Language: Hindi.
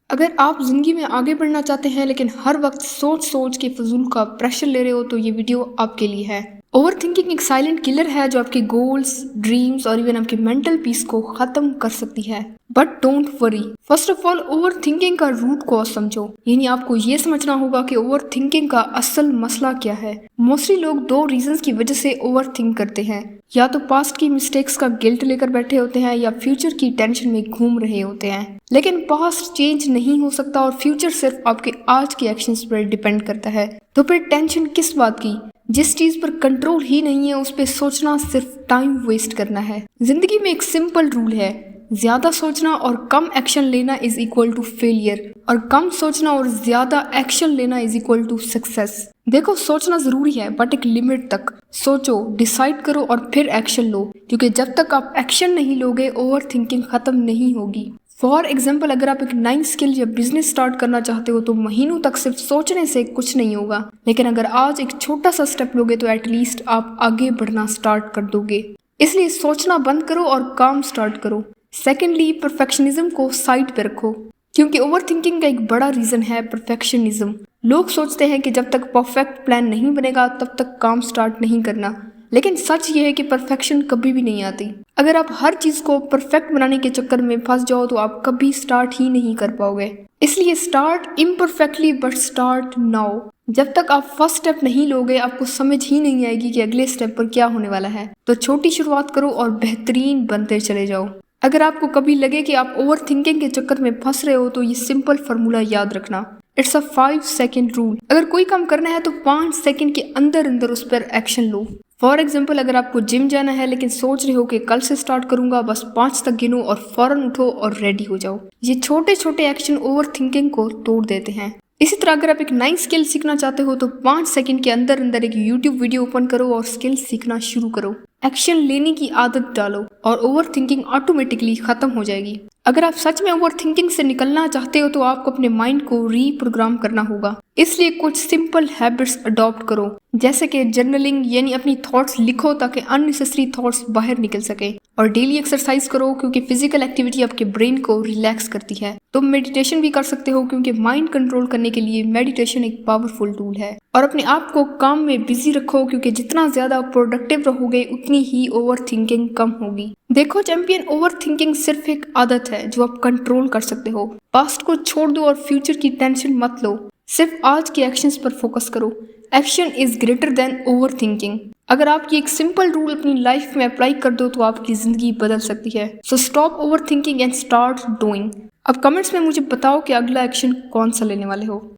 अगर आप ज़िंदगी में आगे बढ़ना चाहते हैं लेकिन हर वक्त सोच सोच के फजूल का प्रेशर ले रहे हो तो ये वीडियो आपके लिए है। ओवर थिंकिंग एक साइलेंट किलर है जो आपके गोल्स, ड्रीम्स और इवन आपके मेंटल पीस को खत्म कर सकती है। But don't worry, first of all over thinking का रूट कॉज समझो, यानी आपको ये समझना होगा कि ओवर थिंकिंग का असल मसला क्या है। मोस्टली लोग दो रीजंस की वजह से ओवर थिंक करते हैं, या तो पास्ट की मिस्टेक्स का गिल्ट लेकर बैठे होते हैं या फ्यूचर की टेंशन में घूम रहे होते हैं। लेकिन पास्ट चेंज नहीं हो सकता और फ्यूचर सिर्फ आपके आज के एक्शंस पर डिपेंड करता है। तो फिर टेंशन किस बात की? जिस चीज पर कंट्रोल ही नहीं है उस पर सोचना सिर्फ टाइम वेस्ट करना है। जिंदगी में एक सिंपल रूल है, ज्यादा सोचना और कम एक्शन लेना इज इक्वल टू फेलियर, और कम सोचना और ज्यादा एक्शन लेना इज इक्वल टू सक्सेस। देखो, सोचना जरूरी है बट एक लिमिट तक। सोचो, डिसाइड करो और फिर एक्शन लो, क्योंकि जब तक आप एक्शन नहीं लोगे ओवर थिंकिंग खत्म नहीं होगी। फॉर एग्जाम्पल, अगर आप एक नई स्किल या बिजनेस स्टार्ट करना चाहते हो तो महीनों तक सिर्फ सोचने से कुछ नहीं होगा, लेकिन अगर आज एक छोटा सा स्टेप लोगे तो एटलीस्ट आप आगे बढ़ना स्टार्ट कर दोगे। इसलिए सोचना बंद करो और काम स्टार्ट करो। सेकेंडली, परफेक्शनिज्म को साइड पे रखो, क्योंकि ओवर थिंकिंग का एक बड़ा रीजन है परफेक्शनिज्म। लोग सोचते हैं कि जब तक परफेक्ट प्लान नहीं बनेगा तब तक काम स्टार्ट नहीं करना, लेकिन सच ये है कि परफेक्शन कभी भी नहीं आती। अगर आप हर चीज को परफेक्ट बनाने के चक्कर में फंस जाओ तो आप कभी स्टार्ट ही नहीं कर पाओगे। इसलिए start imperfectly but start now. जब तक आप फर्स्ट स्टेप नहीं लोगे आपको समझ ही नहीं आएगी कि अगले स्टेप पर क्या होने वाला है। तो छोटी शुरुआत करो और बेहतरीन बनते चले जाओ। अगर आपको कभी लगे कि आप ओवर थिंकिंग के चक्कर में फंस रहे हो तो ये सिंपल फार्मूला याद रखना, इट्स अ 5 सेकेंड रूल। अगर कोई काम करना है तो 5 सेकेंड के अंदर अंदर उस पर एक्शन लो। फॉर एग्जाम्पल, अगर आपको जिम जाना है लेकिन सोच रहे हो कि कल से स्टार्ट करूंगा, बस 5 तक गिनो और फौरन उठो और रेडी हो जाओ। ये छोटे छोटे एक्शन ओवर थिंकिंग को तोड़ देते हैं। इसी तरह अगर आप एक नई स्किल सीखना चाहते हो तो 5 सेकंड के अंदर अंदर एक यूट्यूब वीडियो ओपन करो और स्किल सीखना शुरू करो। एक्शन लेने की आदत डालो और ओवर थिंकिंग ऑटोमेटिकली खत्म हो जाएगी। अगर आप सच में ओवर थिंकिंग से निकलना चाहते हो तो आपको अपने माइंड को रीप्रोग्राम करना होगा। इसलिए कुछ सिंपल हैबिट्स अडॉप्ट करो, जैसे कि जर्नलिंग, यानी अपनी थॉट्स लिखो ताकि अननेसेसरी थॉट्स बाहर निकल सके, और डेली एक्सरसाइज करो क्योंकि फिजिकल एक्टिविटी आपके ब्रेन को रिलैक्स करती है। तुम मेडिटेशन भी कर सकते हो क्योंकि माइंड कंट्रोल करने के लिए मेडिटेशन एक पावरफुल टूल है। और अपने आप को काम में बिजी रखो क्योंकि जितना ज्यादा प्रोडक्टिव रहोगे उतनी ही ओवर थिंकिंग कम होगी। देखो चैंपियन, ओवर थिंकिंग सिर्फ एक आदत है जो आप कंट्रोल कर सकते हो। पास्ट को छोड़ दो और फ्यूचर की टेंशन मत लो, सिर्फ आज के एक्शंस पर फोकस करो। Action is greater than over thinking. अगर आप ये एक सिंपल रूल अपनी लाइफ में अप्लाई कर दो तो आपकी जिंदगी बदल सकती है। So stop over thinking and start doing. अब कमेंट्स में मुझे बताओ कि अगला एक्शन कौन सा लेने वाले हो।